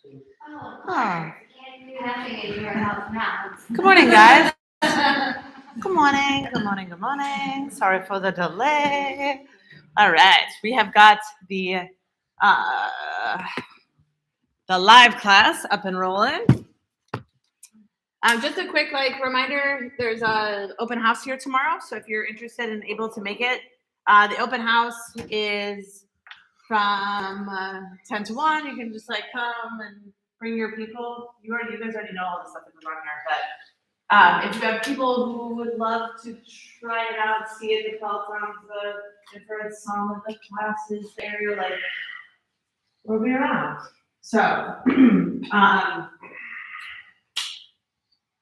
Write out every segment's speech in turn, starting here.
Oh. Good morning, guys. Good morning, good morning, good morning. Sorry for the delay. All right, we have got the live class up and rolling. Just a quick reminder, there's an open house here tomorrow, so if you're interested and able to make it, the open house is from 10 to 1. You can just come and bring your people. You guys already know all the stuff that goes on here, but if you have people who would love to try it out, see it, the felt sounds, the different some of the classes there, you're like, we'll be around. So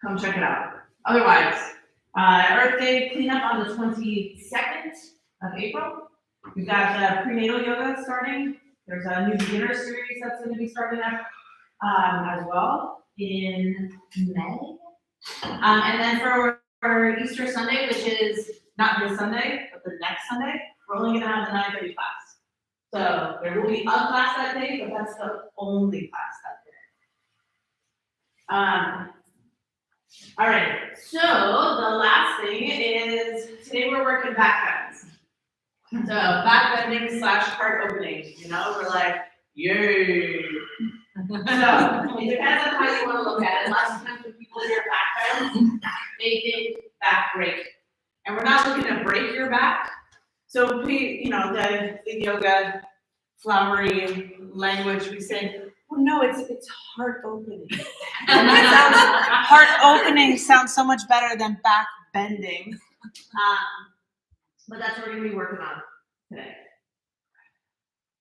come check it out. Otherwise, Earth Day cleanup on the 22nd of April. We've got prenatal yoga starting. There's a new beginner series that's going to be starting up as well in May. And then for Easter Sunday, which is not this Sunday, but the next Sunday, we're only going to have the 9:30 class. So there will be a class that day, but that's the only class that day. All right, so the last thing is today we're working backbends. So backbending / cart opening, we're like, yay. So it depends on how you want to look at it. Lots of times when people hear backbends, they think back break. And we're not looking to break your back. So the yoga flowery language, we say, oh no, it's heart opening. Heart opening sounds so much better than back bending. But that's what we're going to be working on today.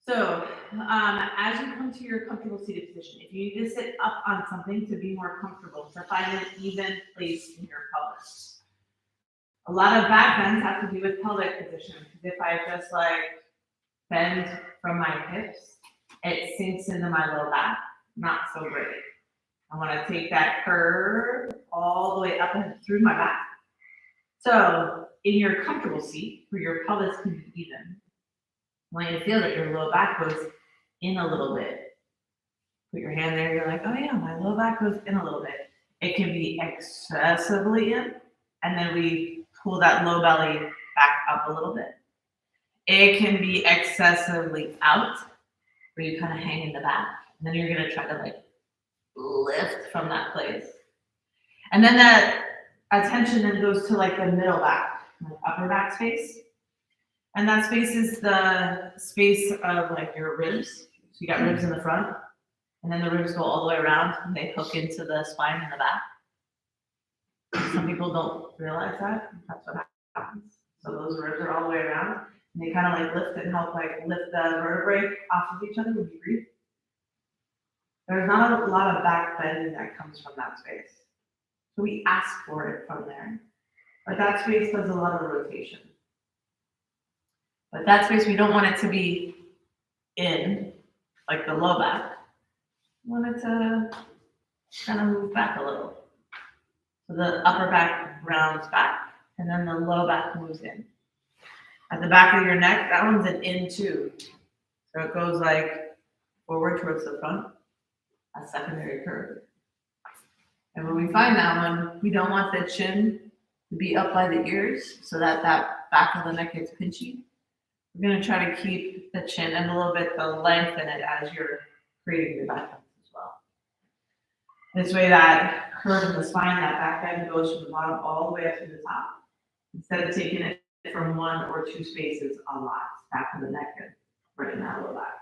So, as you come to your comfortable seated position, if you need to sit up on something to be more comfortable, to find an even place in your pelvis. A lot of back bends have to do with pelvic position. Because if I just bend from my hips, it sinks into my low back. Not so great. I want to take that curve all the way up and through my back. So, in your comfortable seat, where your pelvis can be even, I want you to feel that your low back goes in a little bit. Put your hand there, you're like, oh yeah, my low back goes in a little bit. It can be excessively in, and then we pull that low belly back up a little bit. It can be excessively out, where you kind of hang in the back, and then you're gonna try to lift from that place. And then that attention then goes to the middle back, upper back space. And that space is the space of your ribs. So you got ribs in the front, and then the ribs go all the way around, and they hook into the spine in the back. Some people don't realize that. That's what happens. So those ribs are all the way around, and they kind of lift and help lift the vertebrae off of each other when you breathe. There's not a lot of back bending that comes from that space. So we ask for it from there. But that space does a lot of rotation. But that space, we don't want it to be in, like the low back. We want it to kind of move back a little. So the upper back rounds back, and then the low back moves in. At the back of your neck, that one's an in too. So it goes forward towards the front, a secondary curve. And when we find that one, we don't want the chin to be up by the ears so that back of the neck gets pinchy. We're going to try to keep the chin and a little bit the length in it as you're creating your back bend as well. This way that curve in the spine, that back bend goes from the bottom all the way up to the top. Instead of taking it from 1 or 2 spaces unlocked, back of the neck and right in that low back.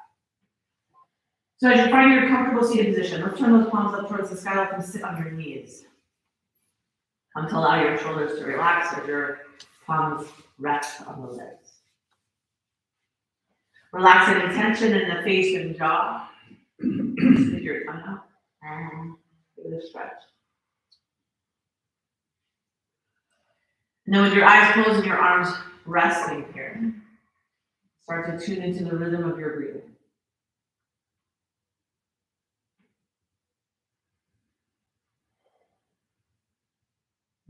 So as you find your comfortable seated position, let's turn those palms up towards the sky, let them sit on your knees. Come to allow your shoulders to relax as your palms rest on the legs. Relax any tension in the face and jaw. Stick your tongue out and give it a stretch. And then with your eyes closed and your arms resting here, start to tune into the rhythm of your breathing.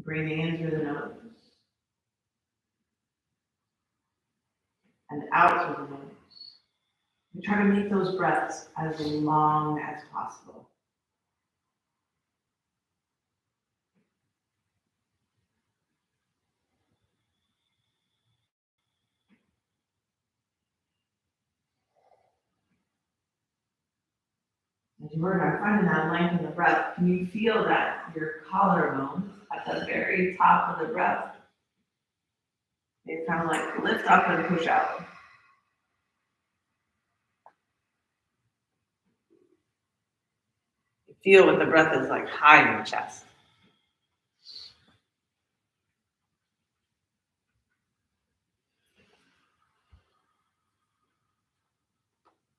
Breathing in through the nose and out through the nose. And try to make those breaths as long as possible. As you work on finding that length in the breath, can you feel that your collarbone at the very top of the breath? They kind of like lift up and push out. You feel what the breath is like high in the chest.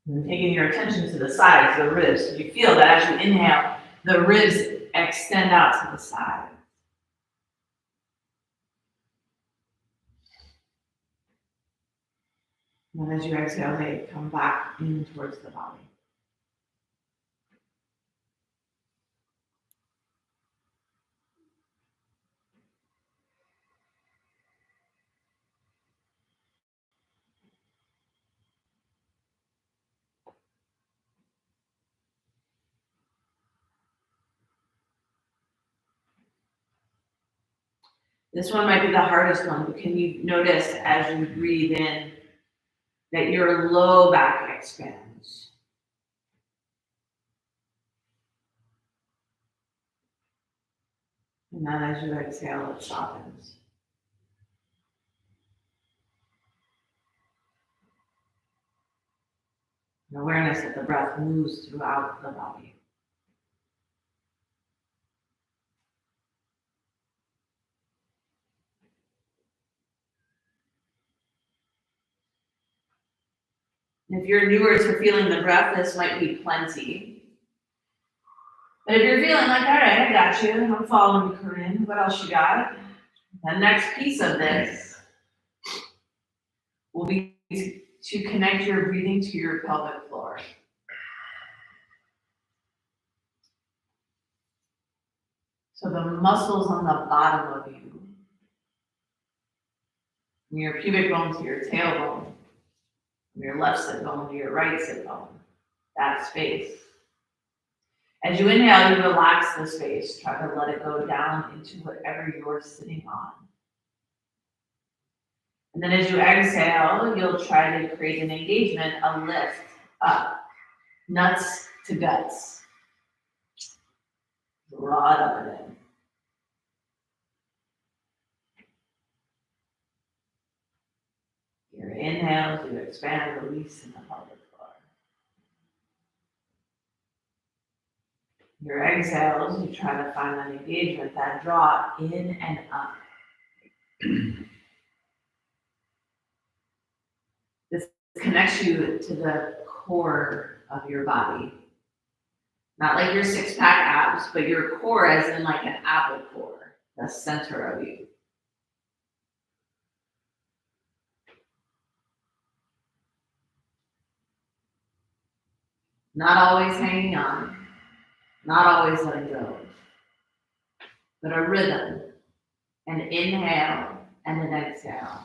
And taking your attention to the sides, the ribs. You feel that as you inhale, the ribs extend out to the side. And then as you exhale, they come back in towards the body. This one might be the hardest one, but can you notice as you breathe in that your low back expands? And then as you exhale, it softens. An awareness that the breath moves throughout the body. And if you're newer to feeling the breath, this might be plenty. But if you're feeling like, all right, I got you, I'm following you, Corinne, what else you got? The next piece of this will be to connect your breathing to your pelvic floor. So the muscles on the bottom of you, from your pubic bone to your tailbone, from your left sit bone to your right sit bone, that space. As you inhale, you relax the space. Try to let it go down into whatever you're sitting on. And then as you exhale, you'll try to create an engagement, a lift up, nuts to guts. Draw it up and in. Your inhales, you expand, release in the pelvic floor. Your exhales, you try to find that engagement, that draw in and up. This connects you to the core of your body. Not like your six-pack abs, but your core as in like an apple core, the center of you. Not always hanging on, not always letting go, but a rhythm, an inhale and an exhale,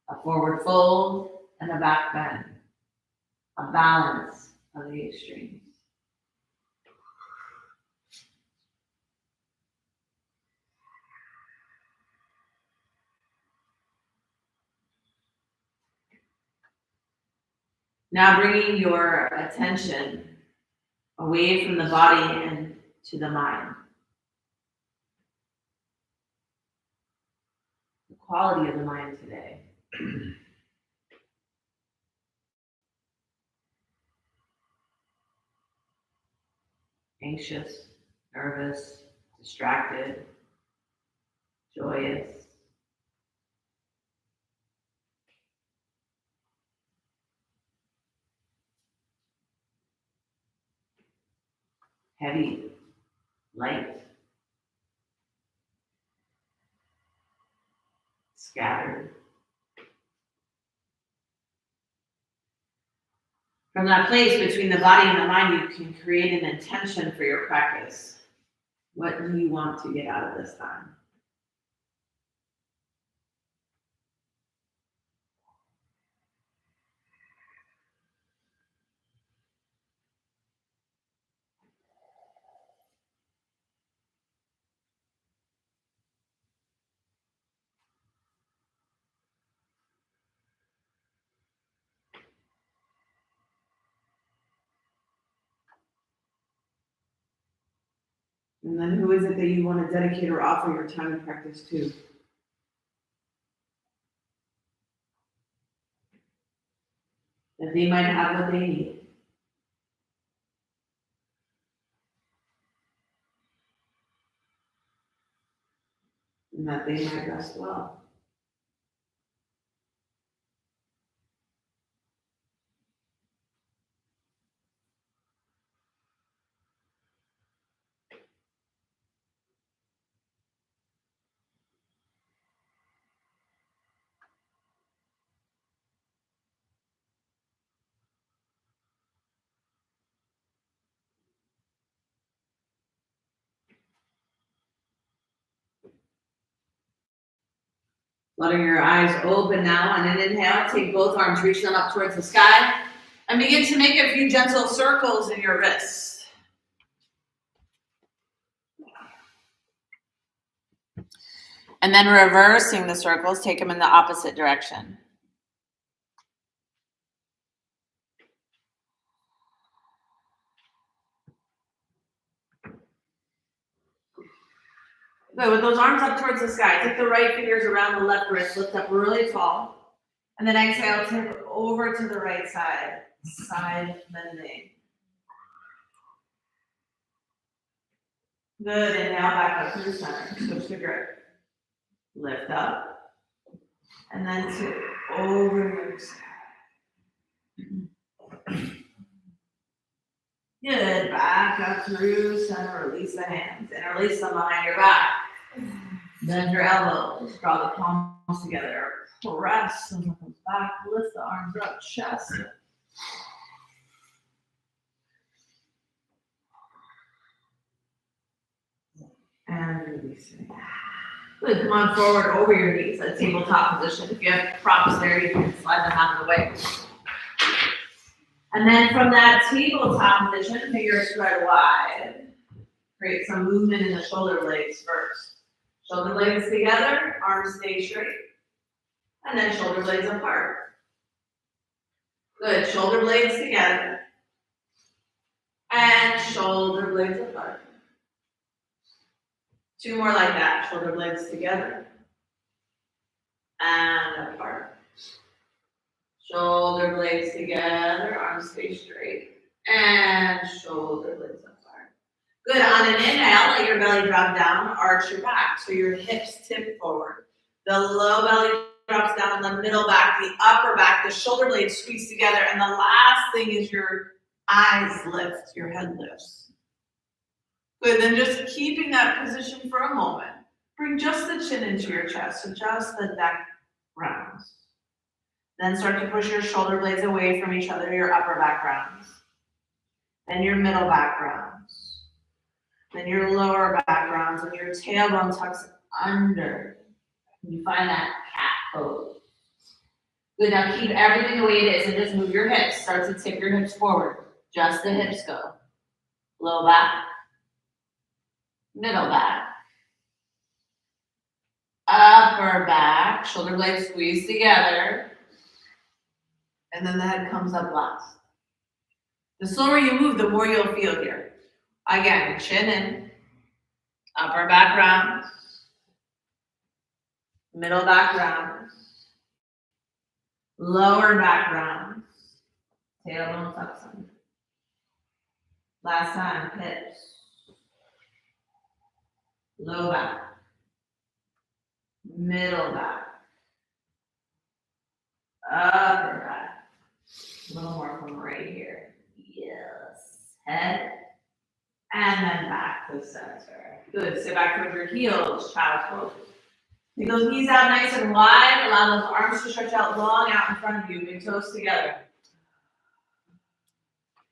a forward fold and a back bend, a balance of the extremes. Now bringing your attention away from the body and to the mind. The quality of the mind today. Anxious, nervous, distracted, joyous. Heavy, light, scattered. From that place between the body and the mind, you can create an intention for your practice. What do you want to get out of this time? And then who is it that you want to dedicate or offer your time and practice to? That they might have what they need. And that they might rest well. Letting your eyes open now. On an inhale, take both arms, reach them up towards the sky, and begin to make a few gentle circles in your wrists. And then reversing the circles, take them in the opposite direction. Good, with those arms up towards the sky, take the right fingers around the left wrist, lift up really tall. And then exhale, tip over to the right side, side bending. Good, inhale back up to the center, switch the grip. Lift up, and then tip over the side. Good, back up through center, release the hands, and release them behind your back. Bend your elbows, draw the palms together, press the knuckles back, lift the arms up, chest. And releasing. Good, come on forward over your knees, a tabletop position. If you have props there, you can slide them out of the way. And then from that tabletop position, fingers spread wide. Create some movement in the shoulder blades first. Shoulder blades together, arms stay straight. And then shoulder blades apart. Good, shoulder blades together. And shoulder blades apart. Two more like that, shoulder blades together. And apart. Shoulder blades together, arms stay straight. And shoulder blades apart. Good, on an inhale, let your belly drop down, arch your back, so your hips tip forward. The low belly drops down, the middle back, the upper back, the shoulder blades squeeze together, and the last thing is your eyes lift, your head lifts. Good, then just keeping that position for a moment. Bring just the chin into your chest, so just the neck rounds. Then start to push your shoulder blades away from each other, your upper back rounds. Then your middle back rounds. Then your lower back rounds, and your tailbone tucks under. You find that cat pose. Good, now keep everything the way it is and just move your hips. Start to tip your hips forward. Just the hips go. Low back, middle back, upper back, shoulder blades squeeze together, and then the head comes up last. The slower you move, the more you'll feel here. Again, chin in, upper back rounds, middle back rounds, lower back rounds, tailbone tucks in. Last time, hips, low back, middle back, upper back. A little more from right here. Yes, head. And then back to the center. Good, sit back towards your heels, child's pose. Take those knees out nice and wide. Allow those arms to stretch out long out in front of you. Big toes together.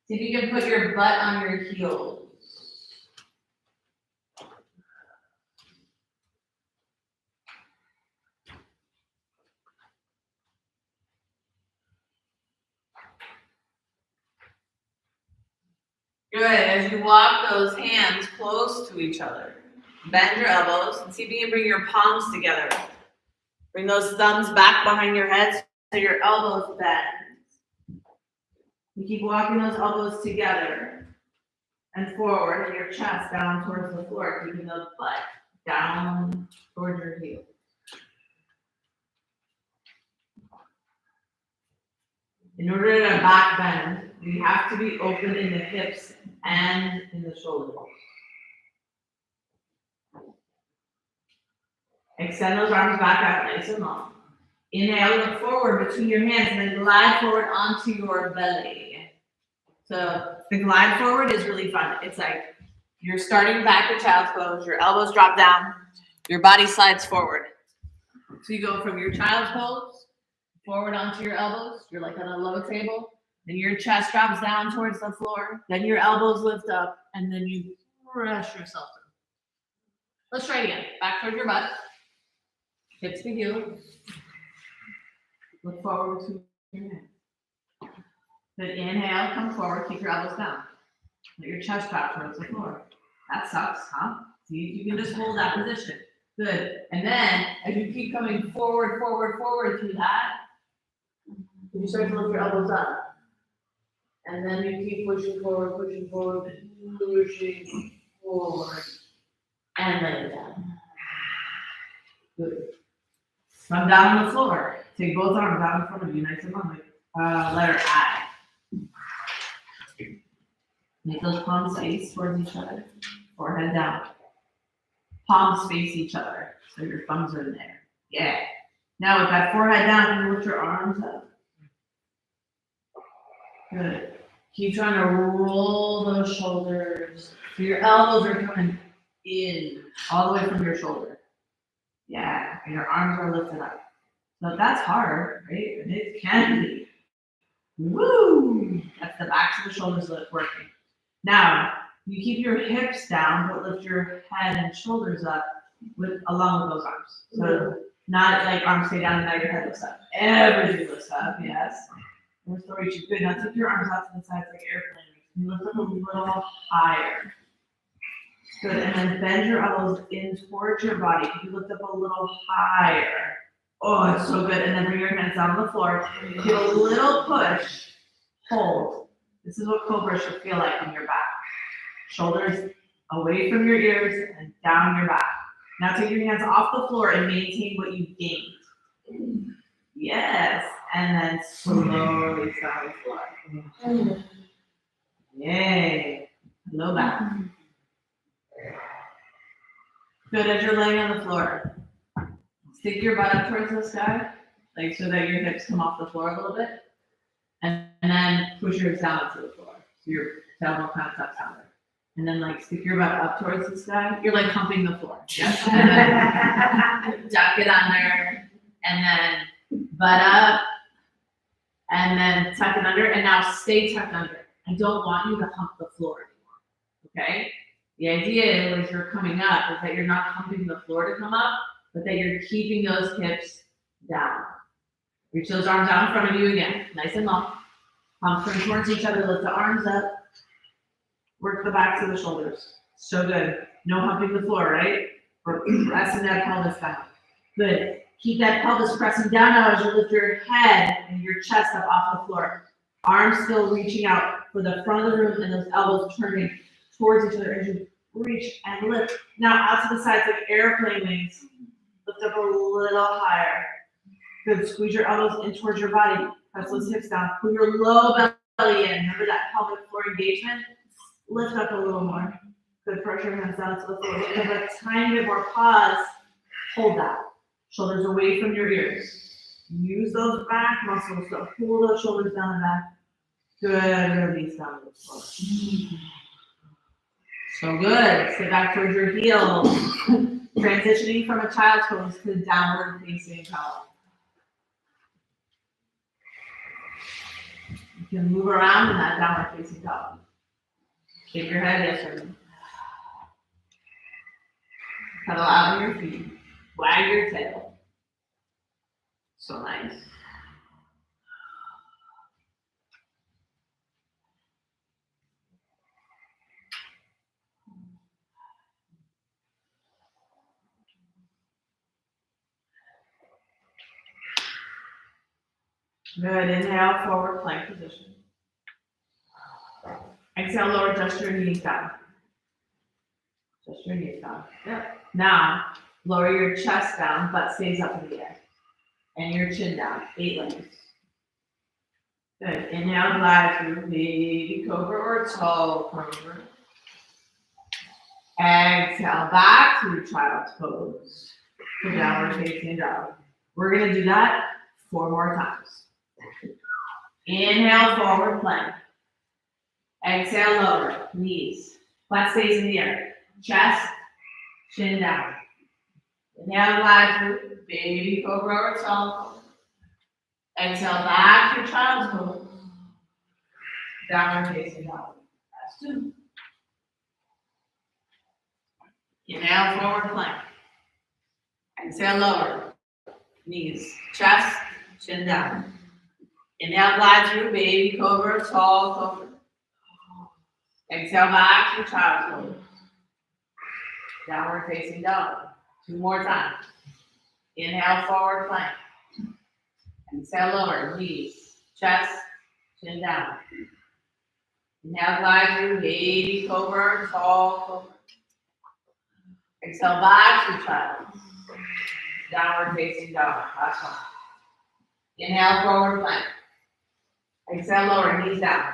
See if you can put your butt on your heels. Good, as you walk those hands close to each other, bend your elbows and see if you can bring your palms together. Bring those thumbs back behind your head so your elbows bend. You keep walking those elbows together and forward, and your chest down towards the floor, keeping the butt down towards your heel. In order to back bend, you have to be open in the hips and in the shoulders. Extend those arms back out nice and long. Inhale, look forward between your hands, and then glide forward onto your belly. So the glide forward is really fun. It's like you're starting back at child's pose, your elbows drop down, your body slides forward. So you go from your child's pose, forward onto your elbows, you're like on a low table, then your chest drops down towards the floor, then your elbows lift up, and then you press yourself in. Let's try it again. Back towards your butt, hips to heels. Look forward to your hands. Good, inhale, come forward, keep your elbows down. Let your chest drop towards the floor. That sucks, huh? See if you can just hold that position. Good. And then as you keep coming forward, forward, forward through that, you start to lift your elbows up. And then you keep pushing forward, pushing forward, pushing forward. And let it down. Good. Come down on the floor. Take both arms out in front of you, nice and long, like letter I. Make those palms face towards each other. Forehead down. Palms face each other, so your thumbs are in there. Yeah. Now with that forehead down, you lift your arms up. Good. Keep trying to roll those shoulders. So your elbows are coming in, all the way from your shoulder. Yeah, and your arms are lifted up. So that's hard, right? And it can be. Woo! That's the backs of the shoulders working. Now, you keep your hips down, but lift your head and shoulders up along with those arms. So not like arms stay down and now your head lifts up. Everything lifts up, yes. We're still reaching. Good. Now take your arms out to the sides like airplane. You lift up a little higher. Good. And then bend your elbows in towards your body. You lift up a little higher. Oh, it's so good. And then bring your hands down on the floor. Give a little push. Hold. This is what Cobra should feel like in your back. Shoulders away from your ears and down your back. Now take your hands off the floor and maintain what you gained. Yes. And then slowly down the floor. Yay. Low back. Good. As you're laying on the floor, stick your butt up towards the sky, like so that your hips come off the floor a little bit. And then push yours down to the floor. So your tailbone kind of tucks under. And then like stick your butt up towards the sky. You're like humping the floor. Yes. And then duck it under. And then butt up. And then tuck it under. And now stay tucked under. I don't want you to hump the floor anymore. Okay? The idea as you're coming up is that you're not humping the floor to come up, but that you're keeping those hips down. Reach those arms out in front of you again, nice and long. Palms turn towards each other, lift the arms up. Work the backs of the shoulders. So good. No humping the floor, right? We're pressing that pelvis down. Good. Keep that pelvis pressing down now as you lift your head and your chest up off the floor. Arms still reaching out for the front of the room and those elbows turning towards each other as you reach and lift. Now out to the sides like airplane wings. Lift up a little higher. Good. Squeeze your elbows in towards your body. Press those hips down. Pull your low belly in. Remember that pelvic floor engagement? Lift up a little more. Good. Pressure hands down to the floor. Lift up a tiny bit more. Pause. Hold that. Shoulders away from your ears. Use those back muscles to pull those shoulders down and back. Good. Release down to the floor. So good. Sit back towards your heels. Transitioning from a child's pose to downward facing dog. You can move around in that downward facing dog. Shake your head, yes sir. Pedal out on your feet. Wag your tail. So nice. Good. Inhale, forward plank position. Exhale, lower, just your knees down. Just your knees down. Yep. Now, lower your chest down, butt stays up in the air. And your chin down, 8 legs. Good. Inhale, glide through baby cobra or tall cobra. Exhale, back to child's pose. So downward facing dog. We're going to do that 4 more times. Inhale, forward plank. Exhale, lower, knees. Butt stays in the air. Chest, chin down. Inhale, glide through baby cobra or tall cobra. Exhale, back to child's pose. Downward facing dog. That's 2. Inhale, forward plank. Exhale, lower. Knees, chest, chin down. Inhale, glide through baby cobra, tall cobra. Exhale, back to child's pose. Downward facing dog. 2 more times. Inhale, forward plank. Exhale, lower. Knees, chest, chin down. Inhale, glide through baby cobra, tall cobra. Exhale, back to child. Downward facing dog. Last one. Inhale, forward plank. Exhale, lower, knees down.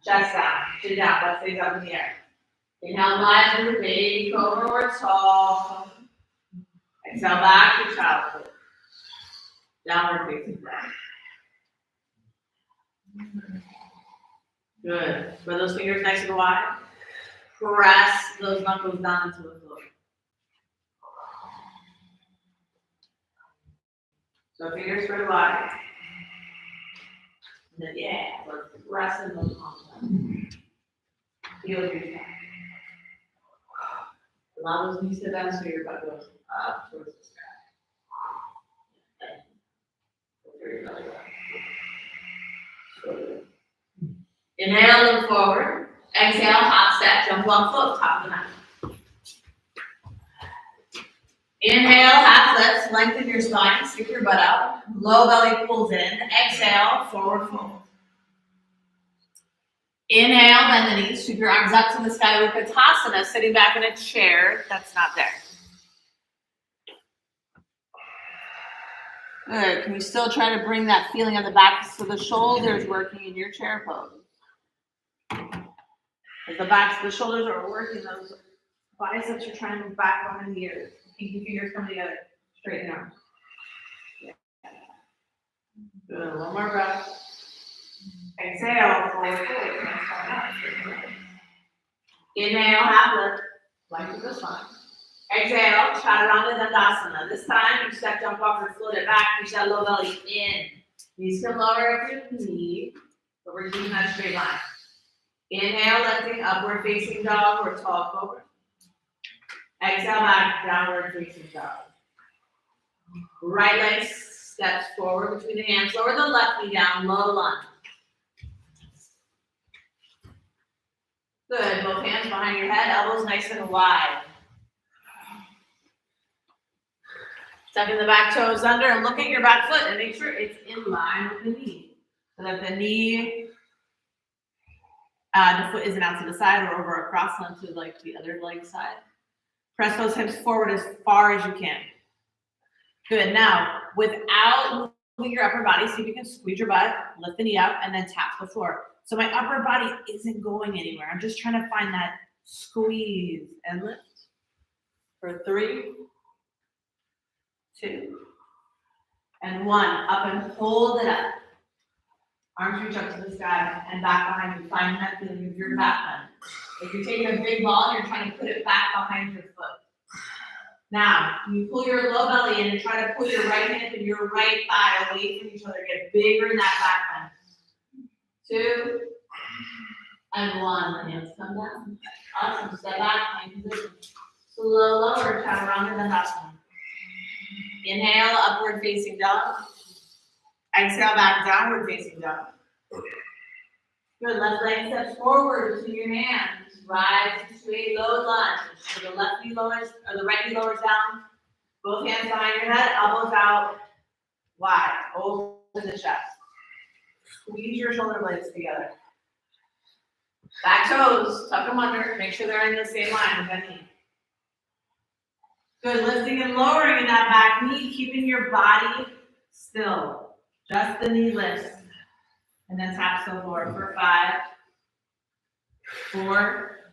Chest down, chin down, butt stays up in the air. Inhale, glide through baby cobra or tall cobra. Exhale, back to child's pose. Downward facing dog. Good. Spread those fingers nice and wide. Press those knuckles down into the floor. So fingers spread wide. And then, yeah, we're pressing those palms down. Feel your chest. Allow those knees to down so your butt goes up towards the sky. Very belly button. Inhale, look forward. Exhale, hop step, jump one foot, top of the mat. Inhale, half lifts, lengthen your spine, stick your butt out. Low belly pulls in. Exhale, forward fold. Inhale, bend the knees, sweep your arms up to the sky with Utkatasana, sitting back in a chair that's not there. Good. Can you still try to bring that feeling on the back so the shoulders working in your chair pose? As the backs, the shoulders are working, those biceps are trying to move back on in the ears. Pinky fingers come together. Straighten arms. Yeah. Good. One more breath. Exhale, forward fold. Inhale, half lift. Lengthen the spine. Exhale, Chaturanga Dandasana. This time, you step, jump off, or float it back. Push that low belly in. Knees can lower if you need, but we're keeping that straight line. Inhale, lifting upward facing dog or tall cobra. Exhale, back, downward facing dog. Right leg steps forward between the hands. Lower the left knee down, low lunge. Good. Both hands behind your head, elbows nice and wide. Tucking the back toes under and look at your back foot and make sure it's in line with the knee. So that the knee, the foot isn't out to the side or over across onto like the other leg side. Press those hips forward as far as you can. Good. Now, without moving your upper body, see if you can squeeze your butt, lift the knee up, and then tap the floor. So my upper body isn't going anywhere. I'm just trying to find that squeeze and lift. For 3, 2, and 1. Up and hold it up. Arms reach up to the sky and back behind you. Find that feeling of your back bend. If you're taking a big ball and you're trying to put it back behind your foot. Now, you pull your low belly in and try to pull your right hip and your right thigh away from each other. Get bigger in that back bend. 2, and 1. The hands come down. Awesome. Step back, find position. Slow lower, Chaturanga Dandasana. Inhale, upward facing dog. Exhale, back, downward facing dog. Good. Left leg steps forward between your hands. Rise into a low lunge. So the left knee lowers, or the right knee lowers down. Both hands behind your head, elbows out wide, over the chest. Squeeze your shoulder blades together. Back toes, tuck them under, make sure they're in the same line with that knee. Good, lifting and lowering in that back knee, keeping your body still. Just the knee lifts. And then taps the floor for 5, 4,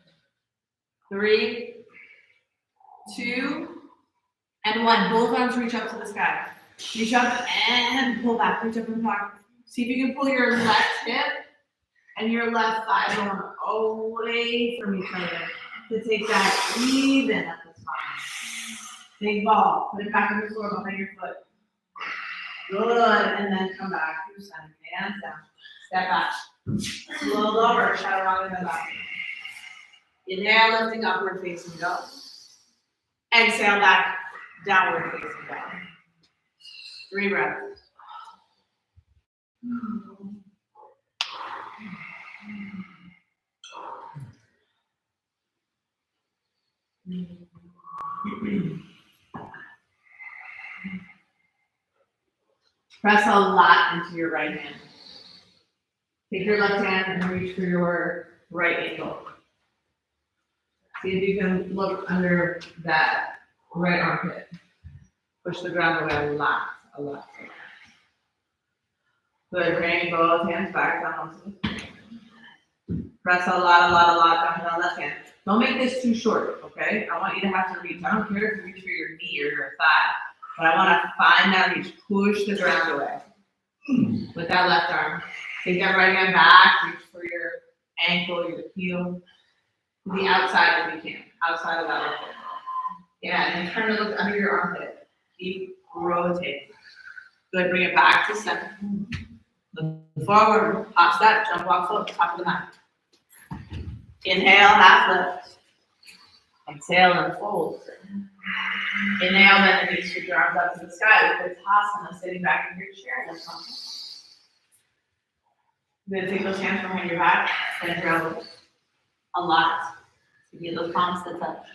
3, 2, and 1. Both arms reach up to the sky. Reach up and pull back, reach up and back. See if you can pull your left hip and your left thigh going away from each other to take that even at the spine. Big ball, put it back on the floor behind your foot. Good, and then come back. Hands down. Step back. Slow lower, chaturanga in the back. Inhale, lifting upward facing dog. Exhale back, downward facing dog. 3 breaths. Press a lot into your right hand. Take your left hand and reach for your right ankle. See if you can look under that right armpit. Push the ground away a lot. Good, bring both hands back down. Press a lot down to that left hand. Don't make this too short, okay? I want you to have to reach. I don't care if you reach for your knee or your thigh, but I want to find that reach. Push the ground away with that left arm. Take that right hand back, reach for your ankle, your heel, to the outside if you can, outside of that left hand. Yeah, and then turn to look under your armpit. Keep rotating. Good, bring it back to center. Look forward, hop step, jump, walk, float, top of the mat. Inhale, half lift. Exhale and fold. Inhale, then reach your arms up to the sky with Vinyasa, sitting back in your chair. That's something. Good, take those hands behind your back, bend your elbows. A lot. To get those palms to touch.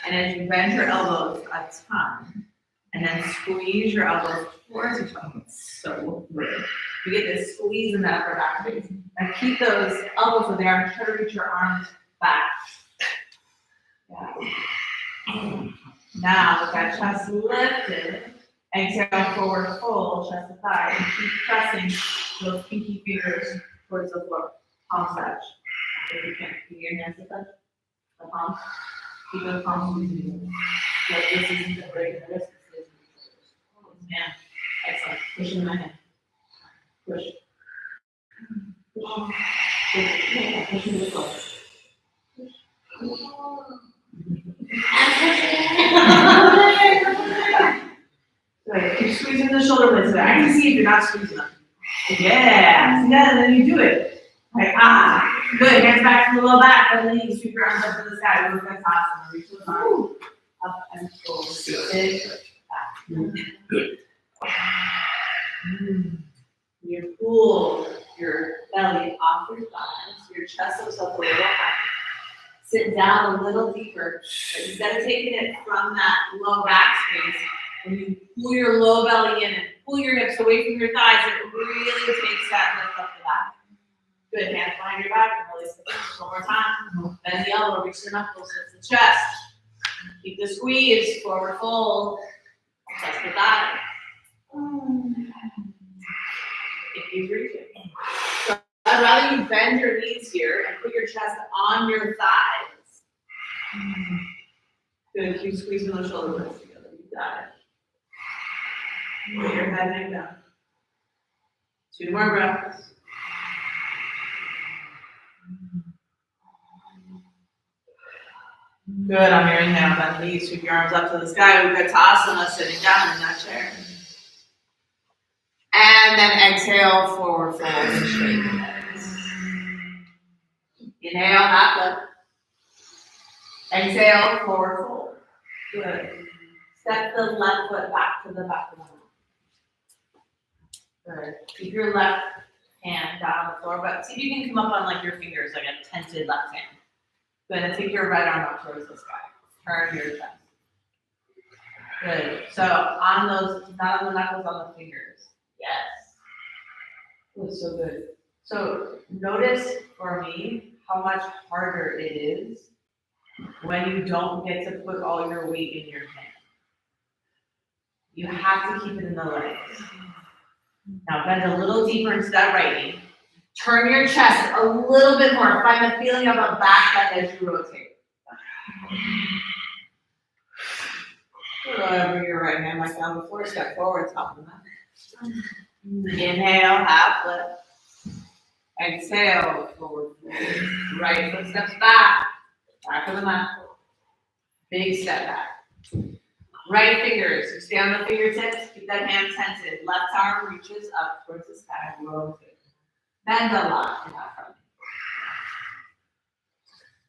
And as you bend your elbows a ton, and then squeeze your elbows towards each other. It's so good. You get this squeeze in that upper back face. And keep those elbows where they are and try to reach your arms back. Yeah. Now, with that chest lifted, exhale, forward fold, chest to thigh, and keep pressing those pinky fingers towards the floor. Palm touch. If you can't keep your hands to touch, the palms. Keep those palms moving. Like this isn't the break, this is yeah. Excellent. Push in my hand. Push. Push. Push. Push in the floor. Good. Keep squeezing the shoulder blades. I can see if you're not squeezing them. Yeah. See that? And then you do it. Like, Good. Hands back to the low back. Bend the knees. Sweep your arms up to the sky. Move that toss. Reach the arms. Up and forward. Big. Good. You pull your belly off your thighs. Your chest looks up a little higher. Sit down a little deeper. But instead of taking it from that low back space, when you pull your low belly in and pull your hips away from your thighs, it really takes that lift up the back. Good. Hands behind your back and release the fingers one more time. Bend the elbow, reach the knuckles, hit the chest. Keep the squeeze, forward fold. Chest to thigh. If you reach it. So I'd rather you bend your knees here and put your chest on your thighs. Good. Keep squeezing those shoulder blades together. You got it. Put your head hang down. 2 more breaths. Good. On your inhale, bend the knees, sweep your arms up to the sky. We've got Vinyasa sitting down in that chair. And then exhale, forward fold and straighten the legs. Inhale, half lift. Exhale, forward fold. Good. Step the left foot back to the back of the mat. Good. Keep your left hand down on the floor, but see if you can come up on like your fingers, like a tented left hand. Good. And take your right arm up towards the sky. Turn your chest. Good. So on those, not on the knuckles, on the fingers. Yes. It was so good. So notice for me how much harder it is when you don't get to put all your weight in your hand. You have to keep it in the legs. Now bend a little deeper into that right knee. Turn your chest a little bit more. Find the feeling of a back bend as you rotate. Go over your right hand like down before. Step forward, top of the mat. Inhale, half lift. Exhale, forward fold. Right foot steps back. Back of the mat. Big step back. Right fingers, you stay on the fingertips, keep that hand tented. Left arm reaches up towards the sky. Rotate. Bend a lot in that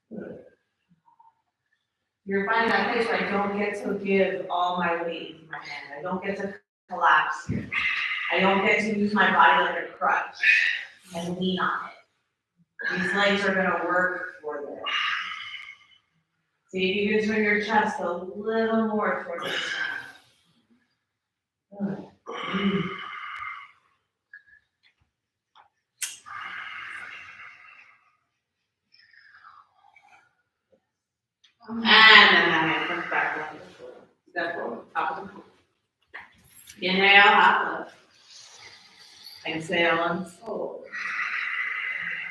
front. You're finding that place where I don't get to give all my weight into my hand. I don't get to collapse here. I don't get to use my body like a crutch and lean on it. These legs are gonna work for this. See if you can swing your chest a little more towards the sky. Good. And then that hand comes back down to the floor. Step forward, top of the floor. Inhale, half lift. Exhale and fold.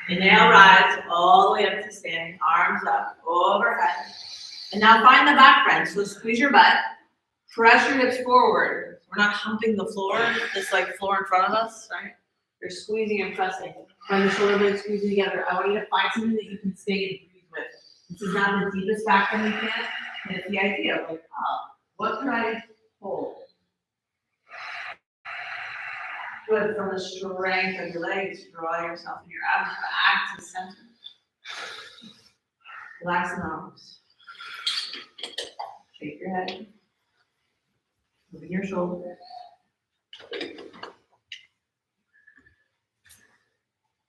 Inhale, rise all the way up to standing, arms up, overhead. And now find the back bend. So squeeze your butt, press your hips forward. We're not humping the floor, this like floor in front of us, right? You're squeezing and pressing. Find the shoulder blades squeezing together. I want you to find something that you can stay and breathe with. This is not the deepest back bend you can, and it's the idea of like, oh, what can I hold? Good, from the strength of your legs, draw yourself in your abs back to center. Relax the arms. Shake your head. Moving your shoulders.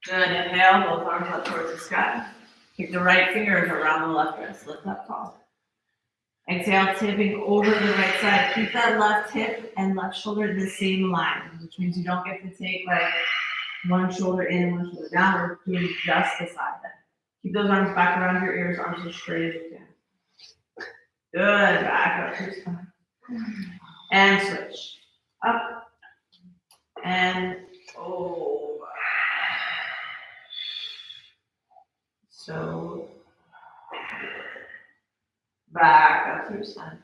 Good, inhale, both arms up towards the sky. Kick the right fingers around the left wrist, lift up tall. Exhale, tipping over the right side. Keep that left hip and left shoulder in the same line, which means you don't get to take like one shoulder in, one shoulder down. We're doing just the side then. Keep those arms back around your ears, arms as straight as you can. Good, back up to your spine. And switch. Up and over. So back up to your center.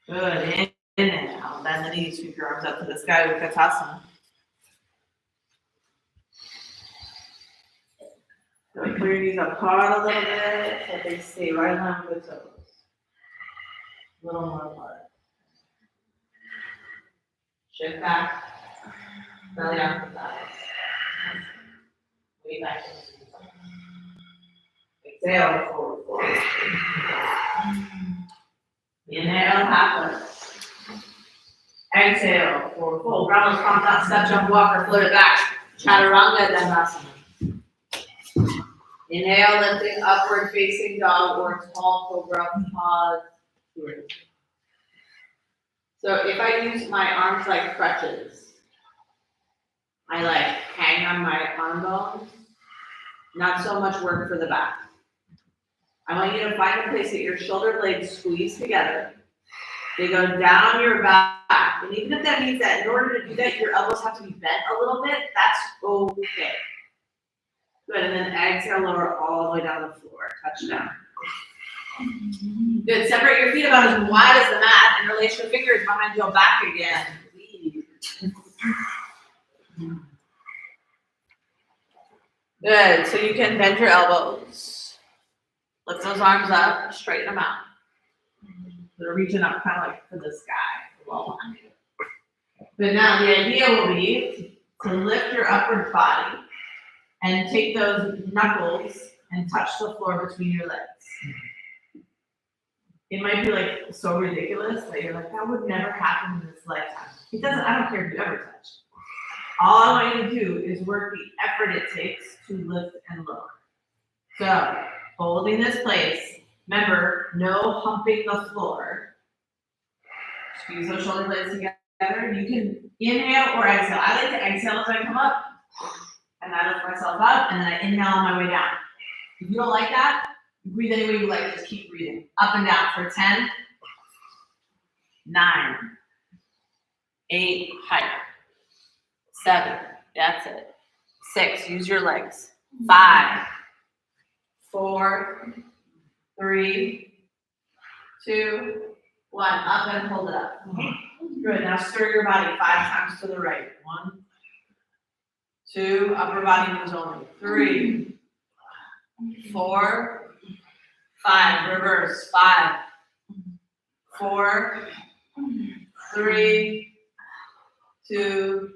Good. Inhale. Bend the knees. Sweep your arms up to the sky with Utkatasana. So pull your knees apart a little bit so they stay right on the toes. A little more apart. Shift back. Belly down to thighs. Way back. Exhale, forward, forward. Inhale, half lift. Exhale, forward fold. Ground pump that step, jump, walk, or float it back. Chaturanga Dandasana. Inhale, lifting upward facing dog or tall cobra, pause. So if I use my arms like crutches, I like hang on my arm bones. Not so much work for the back. I want you to find a place that your shoulder blades squeeze together. They go down your back. And even if that means that in order to do that, your elbows have to be bent a little bit, that's okay. Good, and then exhale, lower all the way down the floor. Touch down. Good, separate your feet about as wide as the mat and release your fingers behind your back again. Good, so you can bend your elbows. Lift those arms up, straighten them out. They're reaching up kind of like to the sky. Well, but now the idea will be to lift your upward body and take those knuckles and touch the floor between your legs. It might be like so ridiculous that you're like, that would never happen in this lifetime. It doesn't, I don't care if you ever touch. All I want you to do is work the effort it takes to lift and lower. So, holding this place, remember, no humping the floor. Squeeze those shoulder blades together. You can inhale or exhale. I like to exhale as I come up, and and I lift myself up, and then I inhale on my way down. If you don't like that, breathe any way you like, just keep breathing. Up and down for 10, 9, 8, higher. 7, that's it. 6, use your legs. 5, 4, 3, 2, 1. Up and hold it up. Good. Now stir your body 5 times to the right. 1, 2, upper body moves only. 3, 4, 5. Reverse. 5, 4, 3, 2,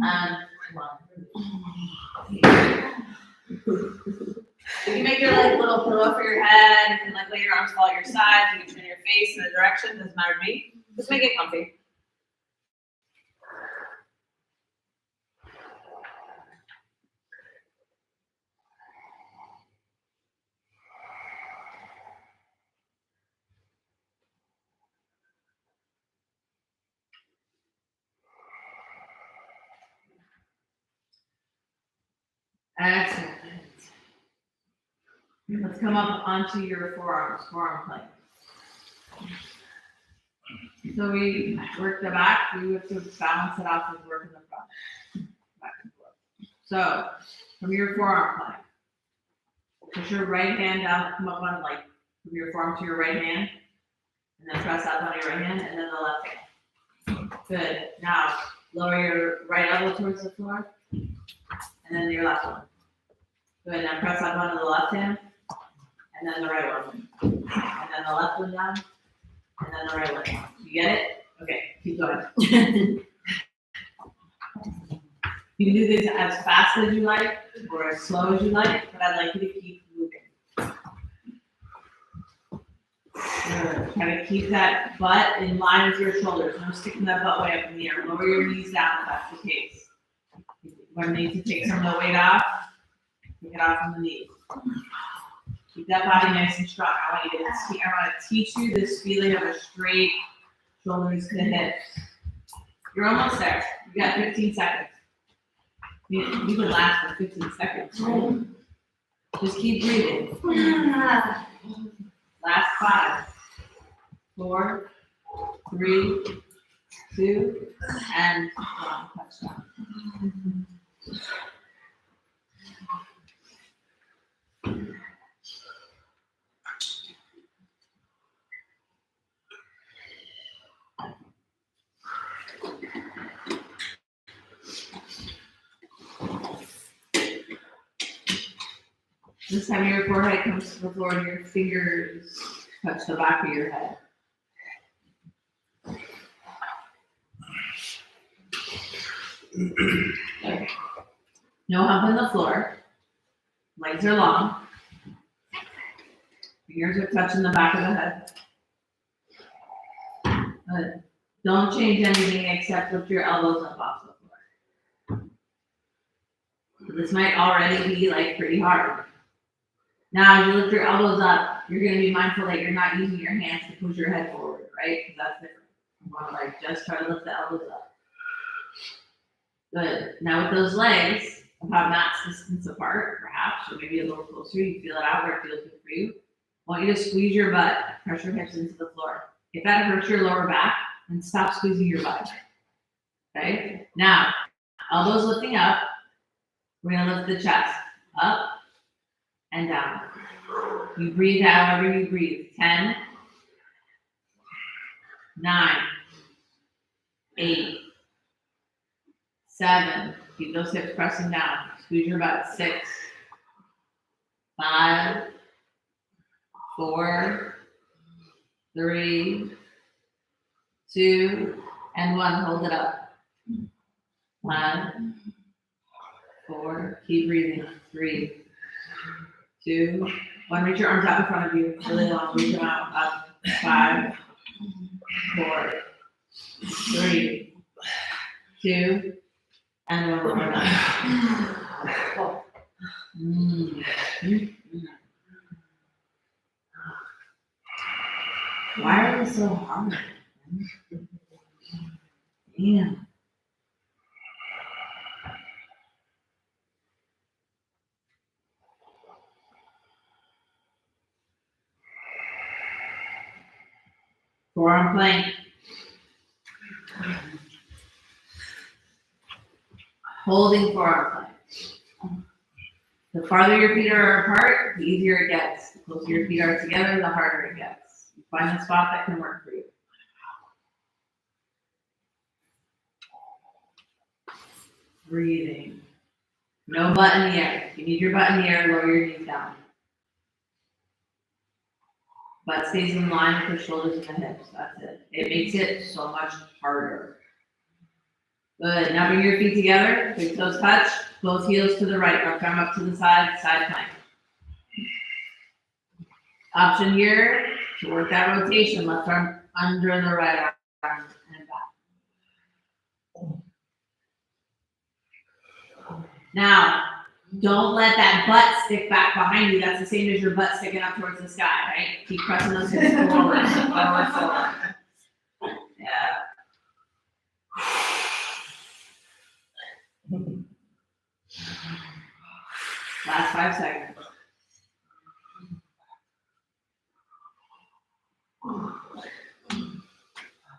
and 1. You can make your like little pillow for your head. You can like lay your arms fall at your sides. You can turn your face in a direction. Doesn't matter to me. Just make it comfy. Excellent. Let's come up onto your forearms, forearm plank. So we work the back, we have to balance it off with work in the front. Back and forth. So from your forearm plank, push your right hand down, come up on like from your forearm to your right hand, and then press up on your right hand, and then the left hand. Good. Now lower your right elbow towards the floor, and then your left one. Good. Now press up onto the left hand, and then the right one, and then the left one down, and then the right one down. You get it? Okay, keep going. You can do this as fast as you like or as slow as you like, but I'd like you to keep moving. Good. Try to keep that butt in line with your shoulders. No sticking that butt way up in the air. Lower your knees down if that's the case. When you need to take some of the weight off, take it off from the knees. Keep that body nice and strong. I want to teach you this feeling of a straight shoulders to the hips. You're almost there. You got 15 seconds. You can last for 15 seconds, right? Just keep breathing. Last 5, 4, 3, 2, and 1. Touchdown. This time your forehead comes to the floor and your fingers touch the back of your head. Okay. No hump in the floor. Legs are long. Fingers are touching the back of the head. Good. Don't change anything except lift your elbows up off the floor. This might already be like pretty hard. Now, as you lift your elbows up, you're going to be mindful that you're not using your hands to push your head forward, right? Because that's different. You want to like just try to lift the elbows up. Good. Now with those legs, about not distance apart, perhaps, or maybe a little closer, you feel it out where it feels good for you. I want you to squeeze your butt, press your hips into the floor. If that hurts your lower back, then stop squeezing your butt. Okay? Now, elbows lifting up. We're going to lift the chest up and down. You breathe however you breathe. 10, 9, 8, 7. Keep those hips pressing down. Squeeze your butt. 6, 5, 4, 3, 2, and 1. Hold it up. 5, 4. Keep breathing. 3, 2, 1. Reach your arms out in front of you. Really long. Reach them out. Up. 5, 4, 3, 2, and 1 more time. Why are they so hard? Damn. Forearm plank. Holding forearm plank. The farther your feet are apart, the easier it gets. The closer your feet are together, the harder it gets. You find the spot that can work for you. Breathing. No butt in the air. If you need your butt in the air, lower your knees down. Butt stays in line with the shoulders and the hips. That's it. It makes it so much harder. Good. Now bring your feet together. Big toes touch. Both heels to the right. Left arm up to the side. Side plank. Option here to work that rotation. Left arm under the right arm and back. Now, don't let that butt stick back behind you. That's the same as your butt sticking up towards the sky, right? Keep pressing those hips forward. Forward. Yeah. Last 5 seconds.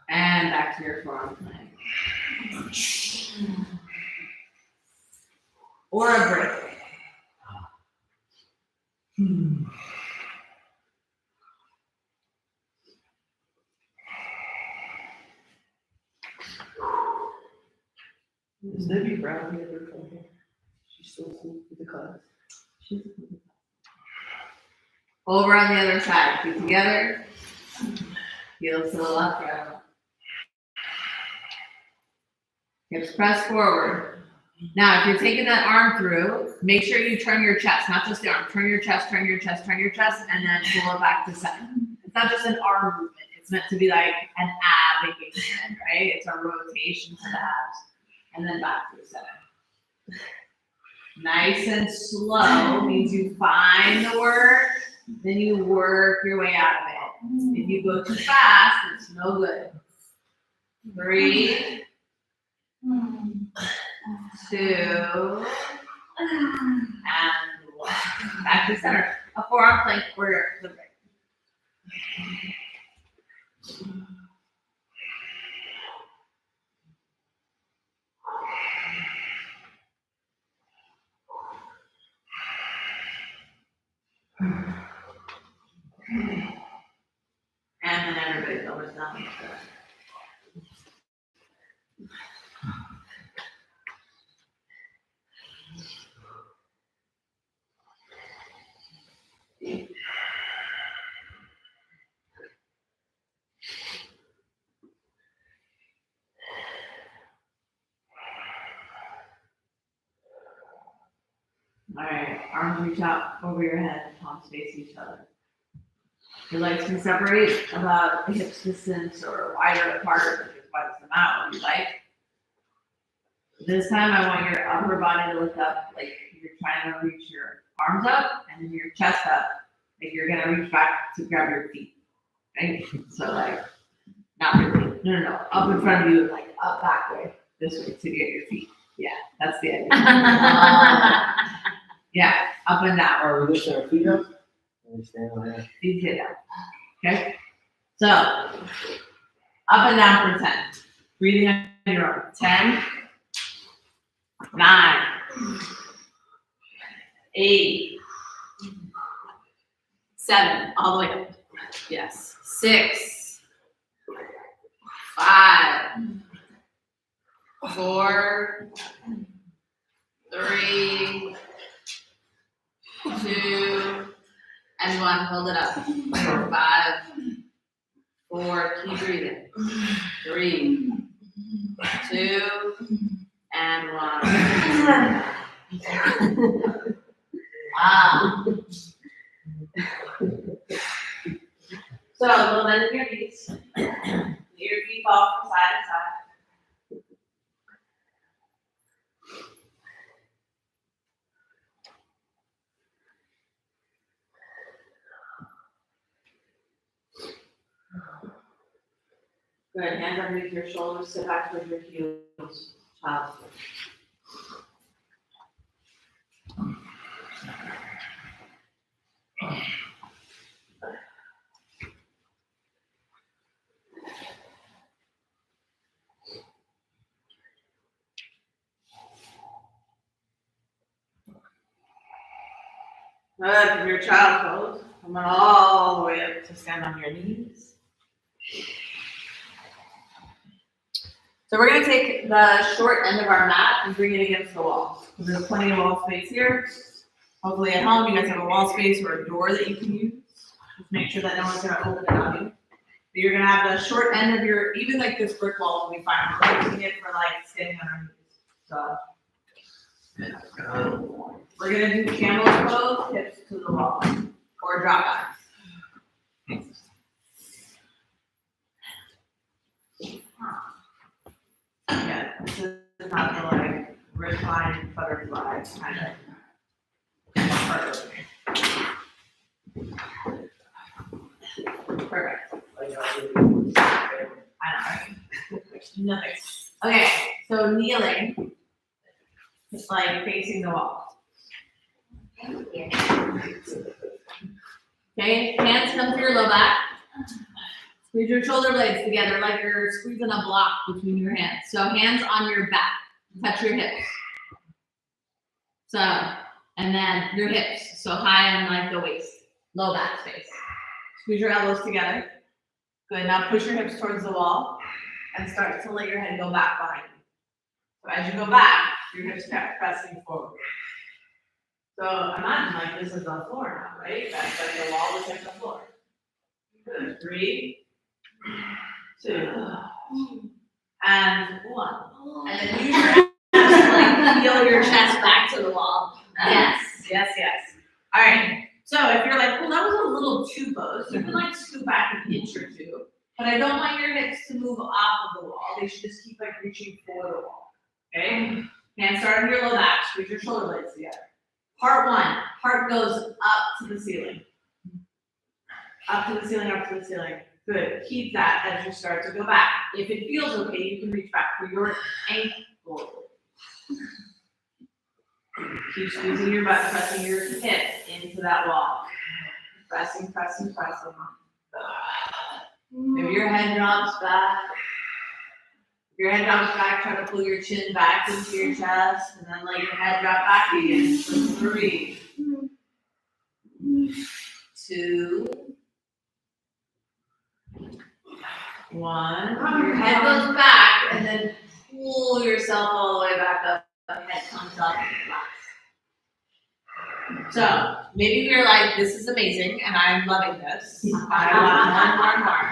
And back to your forearm plank. Or a break. Is Debbie Brown here ever come here? She's still with the class. Over on the other side. Feet together. Heels to the left, right. Hips press forward. Now, if you're taking that arm through, make sure you turn your chest, not just the arm. Turn your chest, turn your chest, turn your chest, and then pull it back to center. It's not just an arm movement. It's meant to be like an ab engagement, right? It's a rotation to the abs. And then back to the center. Nice and slow means you find the work, then you work your way out of it. If you go too fast, it's no good. 3, 2, and 1. Back to center. A forearm plank for the break. And then everybody goes down. All right, arms reach out over your head, palms face each other. Your legs can separate about a hip's distance or wider apart, or just widen them out when you like. This time I want your upper body to lift up, like you're trying to reach your arms up and then your chest up, like you're gonna reach back to grab your feet, right? So like, not really, no, up in front of you, like up back way, this way to get your feet. Yeah, that's the idea. Yeah, up and down. Are we lifting our feet up? And we stand on that. Feet get down. Okay? So, up and down for 10. Breathing on your own. 10, 9, 8, 7, all the way up. Yes. 6, 5, 4, 3, 2, and 1. Hold it up. 5, 4. Keep breathing. 3, 2, and 1. Wow. So a little bend in your knees. Your feet fall from side to side. Good. Hands underneath your shoulders. Sit back with your heels. Child's pose. Good, from your child pose, coming all the way up to stand on your knees. So we're gonna take the short end of our mat and bring it against the wall. So there's plenty of wall space here. Hopefully at home you guys have a wall space or a door that you can use. Just make sure that no one's gonna open it on you. But you're gonna have the short end of your, even like this brick wall will be fine. We're using it for like standing on our knees. So we're gonna do camel pose, hips to the wall, or drop backs. Yeah, this is not the like recline butterfly kind of part. Perfect. I know, right? Nothing. Okay, so kneeling, just like facing the wall. Okay, hands come to your low back. Squeeze your shoulder blades together like you're squeezing a block between your hands. So hands on your back, touch your hips. So, and then your hips, so high on like the waist, low back space. Squeeze your elbows together. Good, now push your hips towards the wall and start to let your head go back behind you. So as you go back, your hips kept pressing forward. So imagine like this is the floor now, right? That's like the wall is like the floor. Good, 3, 2, and 1. And then use your hands to like feel your chest back to the wall. Yes, yes, yes. All right. So if you're like, well, that was a little too close, you can like scoot back an inch or two. But I don't want your hips to move off of the wall. They should just keep like reaching for the wall. Okay? Hands start on your low back. Squeeze your shoulder blades together. Part 1. Heart goes up to the ceiling. Up to the ceiling, up to the ceiling. Good. Keep that as you start to go back. If it feels okay, you can reach back for your ankle. Keep squeezing your butt, pressing your hips into that wall. Pressing, pressing, pressing. If your head drops back, try to pull your chin back into your chest, and then let your head drop back again. So 3, 2, 1. Your head goes back, and then pull yourself all the way back up. Head comes up and relax. So maybe you're like, this is amazing, and I'm loving this. I want more.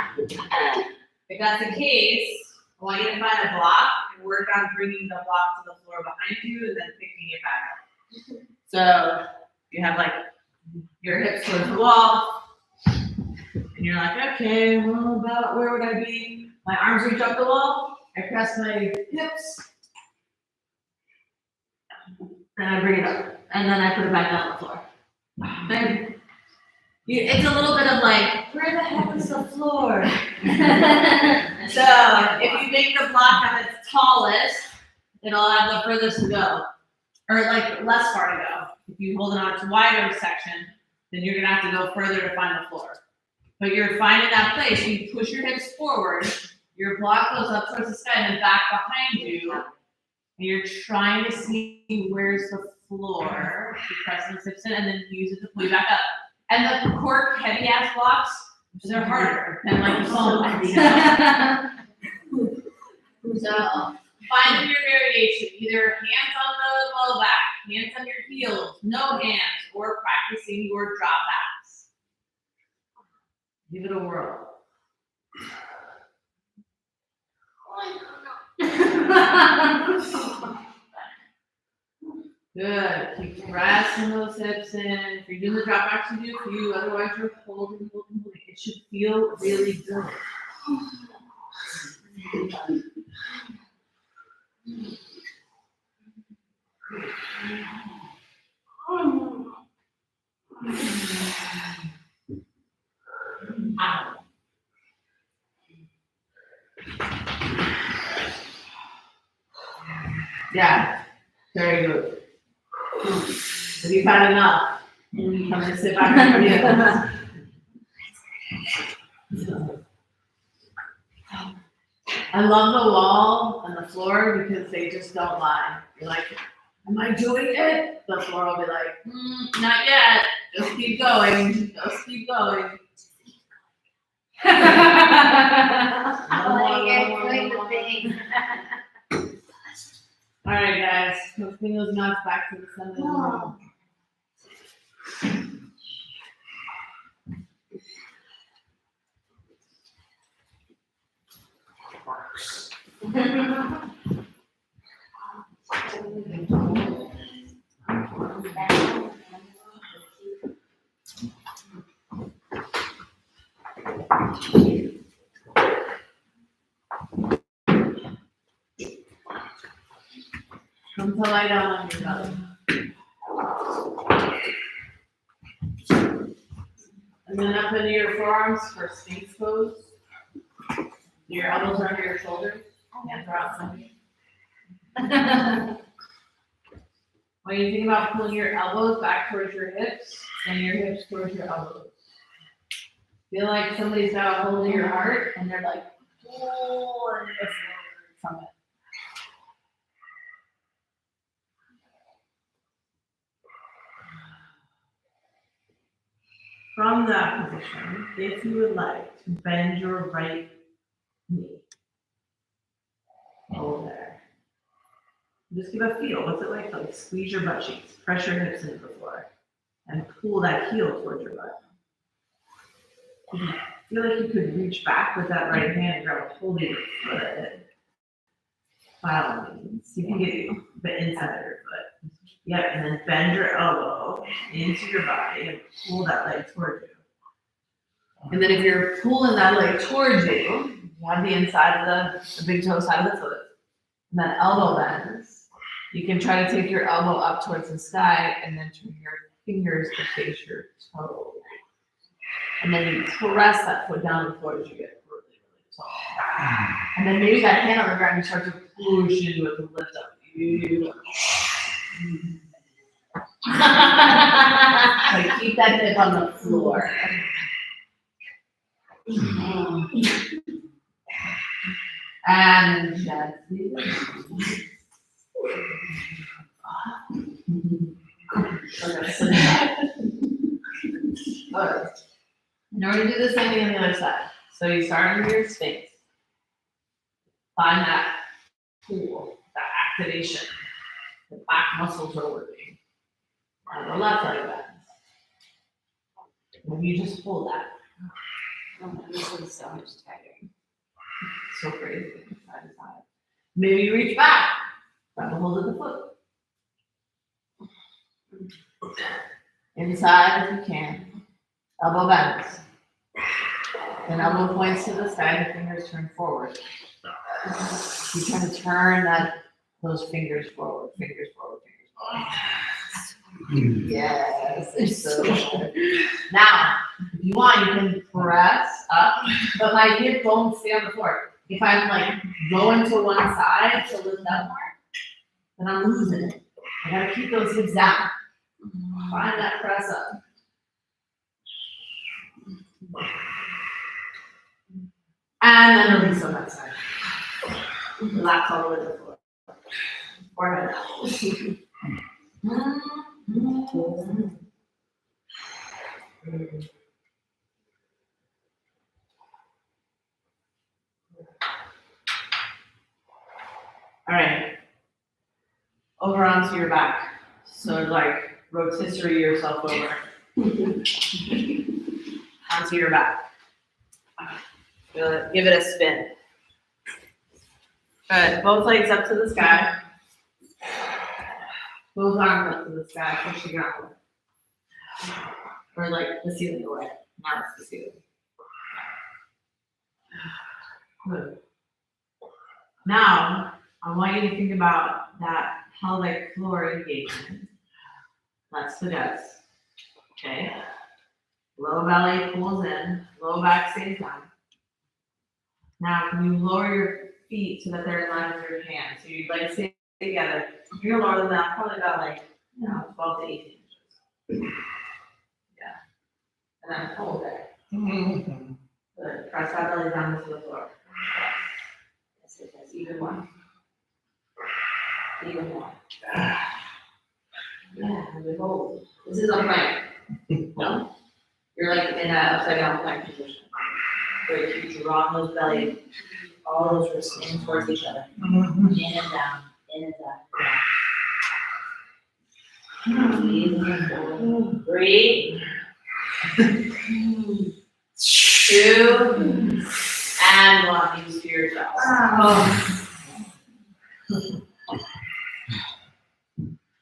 If that's the case, I want you to find a block and work on bringing the block to the floor behind you and then picking it back up. So you have like your hips towards the wall, and you're like, okay, well, about where would I be? My arms reach up the wall. I press my hips, and I bring it up, and then I put it back down on the floor. And it's a little bit of like, where the heck is the floor? So if you make the block at its tallest, it'll have the furthest to go, or like less far to go. If you hold it on its wider section, then you're gonna have to go further to find the floor. But you're finding that place, you push your hips forward, your block goes up towards the sky and then back behind you, and you're trying to see where's the floor. You press the hips in and then use it to pull you back up. And the cork heavy ass blocks, they're harder than like the foam ones. So find your variation, either hands on the low back, hands on your heels, no hands, or practicing your drop backs. Give it a whirl. Good. Keep pressing those hips in. If you're doing the drop backs, you do a few. Otherwise, you're holding. It should feel really good. Yeah, very good. If you've had enough, you come and sit back on your heels. I love the wall and the floor because they just don't lie. You're like, am I doing it? The floor will be like, not yet. Just keep going. Just keep going. All right, guys. Let's bring those nuts back to the center of the room. Come to lie down on your belly. And then up into your forearms for Sphinx pose. Your elbows under your shoulders. Hands are outside. When you think about pulling your elbows back towards your hips and your hips towards your elbows. Feel like somebody's got a hold of your heart and they're like pulling this from it. From that position, if you would like to bend your right knee. Hold there. Just give a feel. What's it like? Like squeeze your butt cheeks, press your hips into the floor, and pull that heel towards your butt. If you feel like you could reach back with that right hand and grab a hold of your foot, by all means, you can get the inside of your foot. Yep, and then bend your elbow into your body and pull that leg towards you. And then if you're pulling that leg towards you, you have the inside of the big toe side of the foot, and that elbow bends. You can try to take your elbow up towards the sky and then turn your fingers to face your toe. And then you press that foot down the floor as you get really, really tall. And then maybe that hand on the ground, you start to push into it to lift up. Like keep that hip on the floor. And gently. Okay. Now we're going to do the same thing on the other side. So you start under your Sphinx. Find that pull, that activation. The back muscles are working. And the left leg bends. Maybe you just pull that. Oh, this is so much tighter. So crazy. Side to side. Maybe you reach back. Grab a hold of the foot. Inside if you can. Elbow bends. Then elbow points to the sky, the fingers turn forward. You try to turn those fingers forward, fingers forward, fingers forward. Yes, it's so good. Now, if you want, you can press up, but my hip won't stay on the floor. If I'm like going to one side to lift up more, then I'm losing it. I gotta keep those hips down. Find that press up. And then release on that side. Relax all the way to the floor. Forehead. All right. Over onto your back. So like rotisserie yourself over. Onto your back. Give it a spin. Good. Both legs up to the sky. Both arms up to the sky. Push the ground. Or like the ceiling away. Now it's the ceiling. Good. Now, I want you to think about that pelvic floor engagement. That's the guts. Okay. Low belly pulls in. Low back stays down. Now, can you lower your feet so that they're in line with your hands? So you'd like to stay together. You're lower than that, probably about 12 to 18 inches. Yeah. And then hold there. Good. Press that belly down to the floor. Yes, even one. Even one. Yeah, we hold. This is a plank. No? You're like in a upside down plank position. Where you draw those belly, all those wrists in towards each other. In and down, in and down. Breathe. 2 and 1. Use for yourself.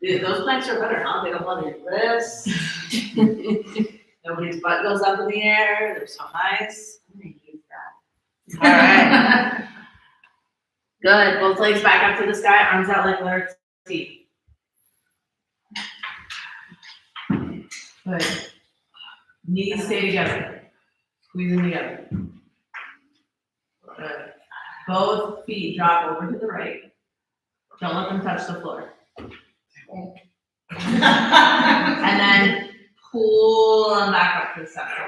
Dude, those planks are better, huh? They don't bother your wrists. Nobody's butt goes up in the air. They're so nice. I'm gonna use that. All right. Good. Both legs back up to the sky. Arms out like letter T. Good. Knees stay together. Squeeze them together. Good. Both feet drop over to the right. Don't let them touch the floor. And then pull them back up to the center.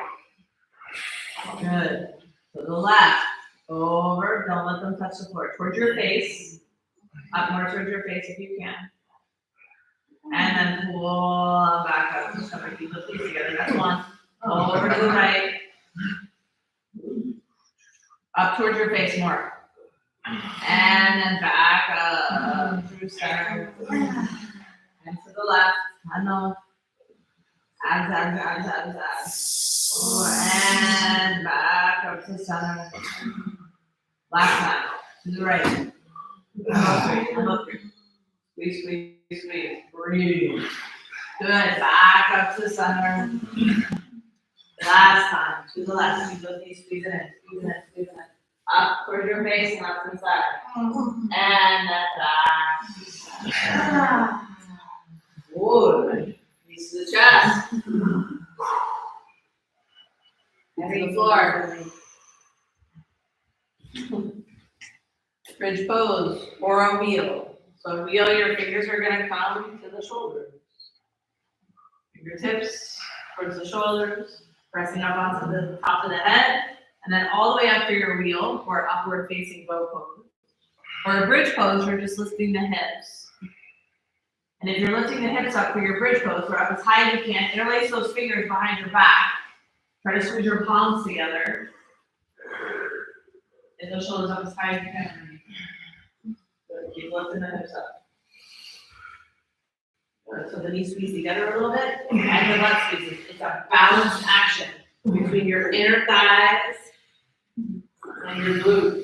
Good. To the left. Over. Don't let them touch the floor. Towards your face. Up more towards your face if you can. And then pull them back up to the center. Keep the feet together. That's 1. Over to the right. Up towards your face more. And then back up through center. And to the left. I know. Abs. And back up to center. Last time. To the right. Elbow three. Squeeze. Breathe. Good. Back up to center. Last time. To the left. You both need squeeze it in. Up towards your face and up to the side. And then back. Good. Knees to the chest. And to the floor. Bridge pose or a wheel. So wheel, your fingers are gonna come to the shoulders. Fingertips towards the shoulders, pressing up onto the top of the head, and then all the way up through your wheel or upward facing bow pose. Or a bridge pose, you're just lifting the hips. And if you're lifting the hips up for your bridge pose, or up as high as you can, interlace those fingers behind your back. Try to squeeze your palms together. And those shoulders up as high as you can. Good. Keep lifting the hips up. Good. So the knees squeeze together a little bit, and the butt squeezes. It's a balanced action between your inner thighs and your glutes.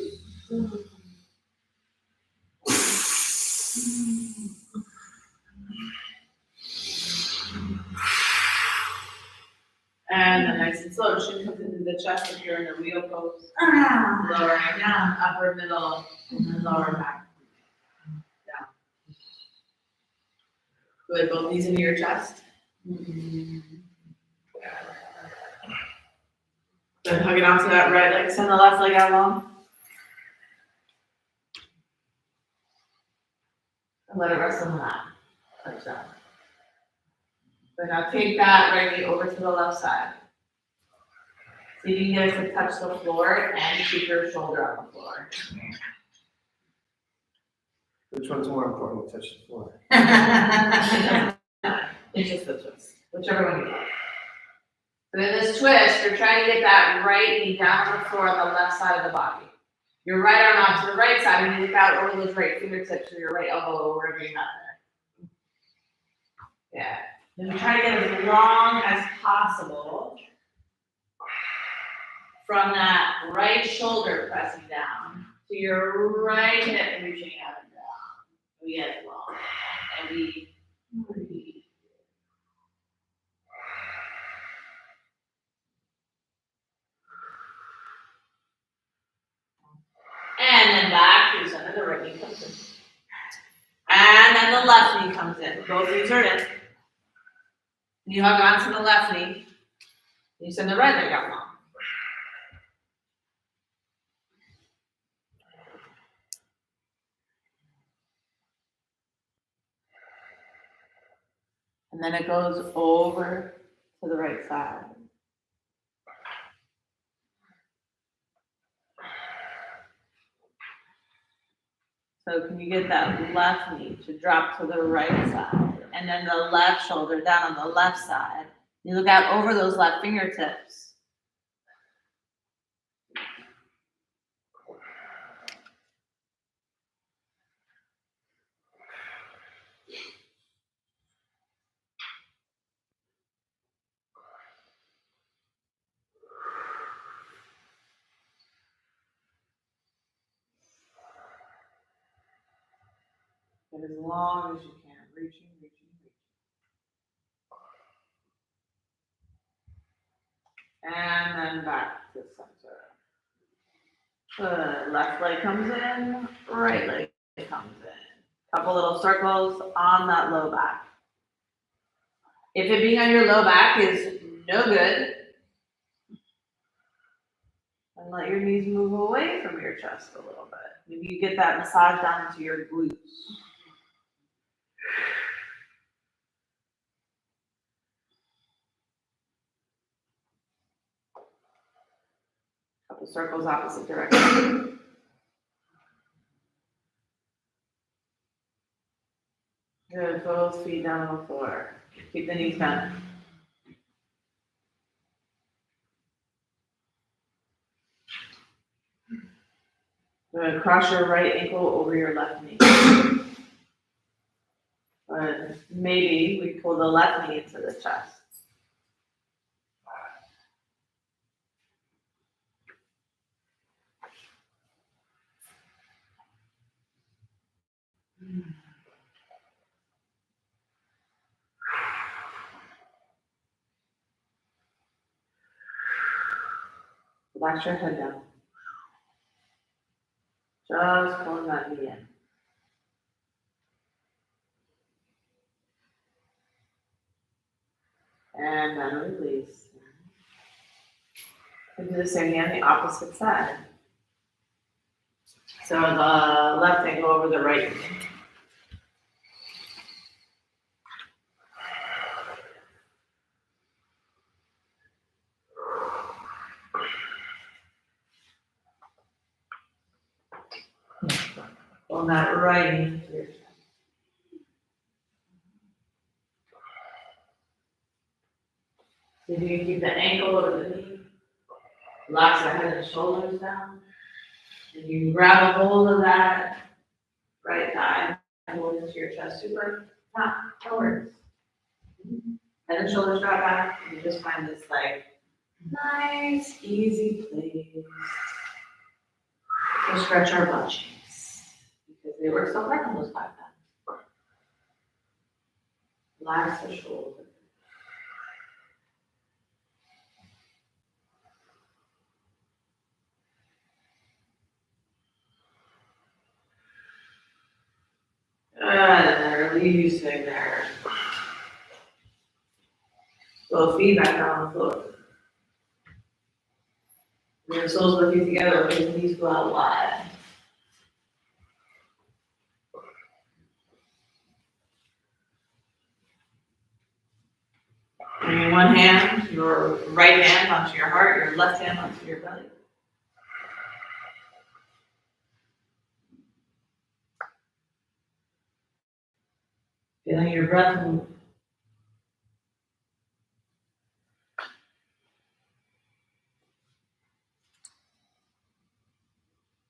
And then nice and slow, chin comes into the chest if you're in the wheel pose. Lowering down, upper, middle, and then lower back. Down. Good, both knees into your chest. Good, hug it onto that right leg, send the left leg out long. And let it rest on the mat, like that. But now take that right knee over to the left side. So you can get it to touch the floor and keep your shoulder on the floor. Which one's more important to touch the floor? It's just the twist, whichever one you like. But in this twist, you're trying to get that right knee down on the floor on the left side of the body. Your right arm out to the right side, and you look out over those right fingertips or your right elbow or wherever you have there. Yeah. Then we try to get as long as possible from that right shoulder pressing down to your right hip reaching out and down. We get it long. And we breathe. And then back through center, the right knee comes in. And then the left knee comes in. Both knees are in. You hug onto the left knee. You send the right leg out long. And then it goes over to the right side. So can you get that left knee to drop to the right side? and then the left shoulder down on the left side. You look out over those left fingertips. Get as long as you can, reaching, reaching, reaching. And then back to center. Left leg comes in, right leg comes in. Couple little circles on that low back. If it being on your low back is no good, then let your knees move away from your chest a little bit. Maybe you get that massage down into your glutes. Couple circles opposite direction. Good, both feet down on the floor. Keep the knees bent. Good, cross your right ankle over your left knee. Good, maybe we pull the left knee into the chest. Relax your head down. Just pulling that knee in. And then release. And do the same thing on the opposite side. So the left ankle over the right knee. On that right knee to your chest. So you can keep the ankle over the knee. Relax the head and shoulders down. And you can grab a hold of that right thigh and hold into your chest super top forwards. Head and shoulders drop back, and you just find this like nice, easy place to stretch our butt cheeks because they were so hard on those back then. Relax the shoulders. And releasing there. Both feet back on the floor. And your soles working together, with your knees go out wide. Bringing one hand, your right hand onto your heart, your left hand onto your belly. Feeling your breath move.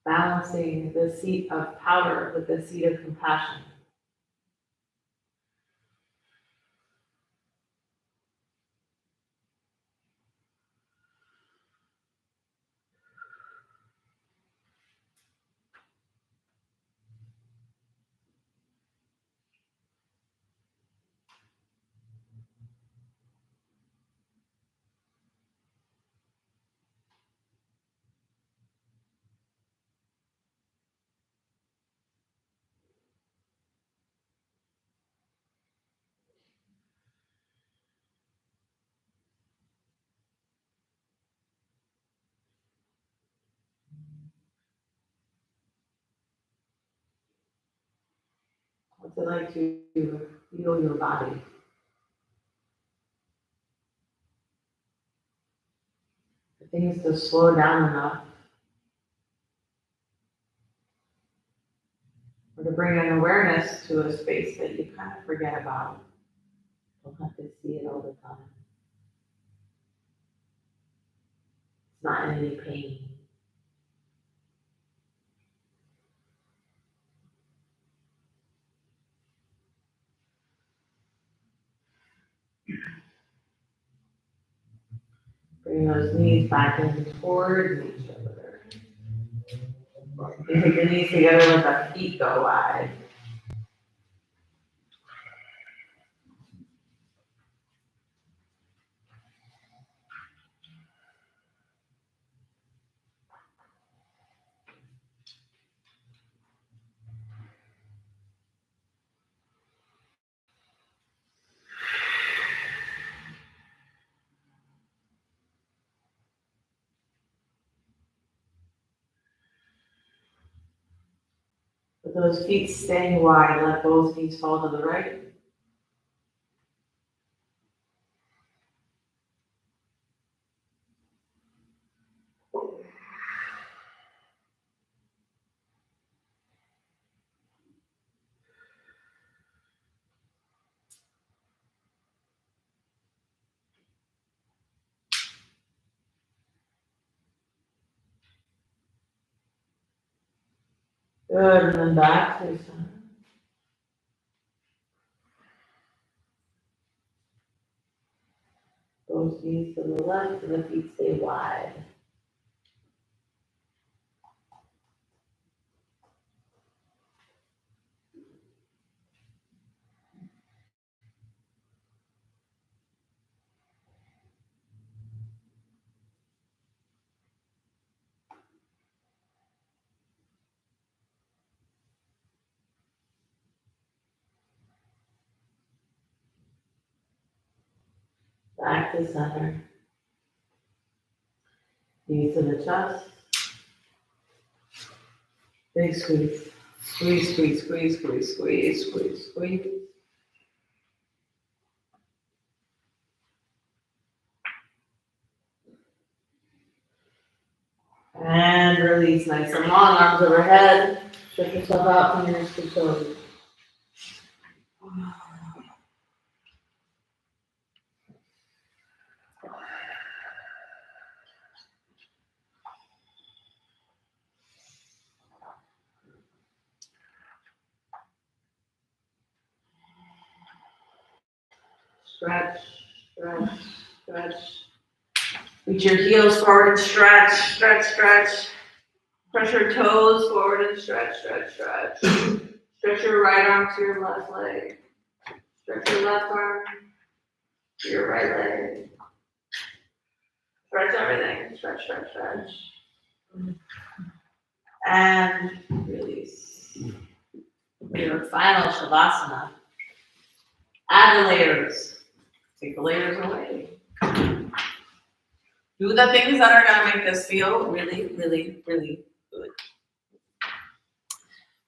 Balancing the seat of power with the seat of compassion. What's it like to feel your body? For things to slow down enough, or to bring an awareness to a space that you kind of forget about. Don't have to see it all the time. It's not in any pain. Bring those knees back in towards each other. You take the knees together, let the feet go wide. With those feet staying wide, let those knees fall to the right. Good, and then back to the center. Those knees to the left and the feet stay wide. Back to center. Knees to the chest. Big squeeze. Squeeze, squeeze, squeeze, squeeze, squeeze, squeeze, squeeze. And release nice and long, arms overhead. Stretch yourself out, fingers to toes. Stretch, stretch, stretch. Reach your heels forward and stretch, stretch, stretch. Press your toes forward and stretch, stretch, stretch. Stretch your right arm to your left leg. Stretch your left arm to your right leg. Stretch everything. Stretch, stretch, stretch. And release. Your final Shavasana. Add the layers. Take the layers away. Do the things that are gonna make this feel really, really, really good.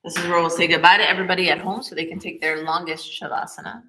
This is where we'll say goodbye to everybody at home so they can take their longest Shavasana.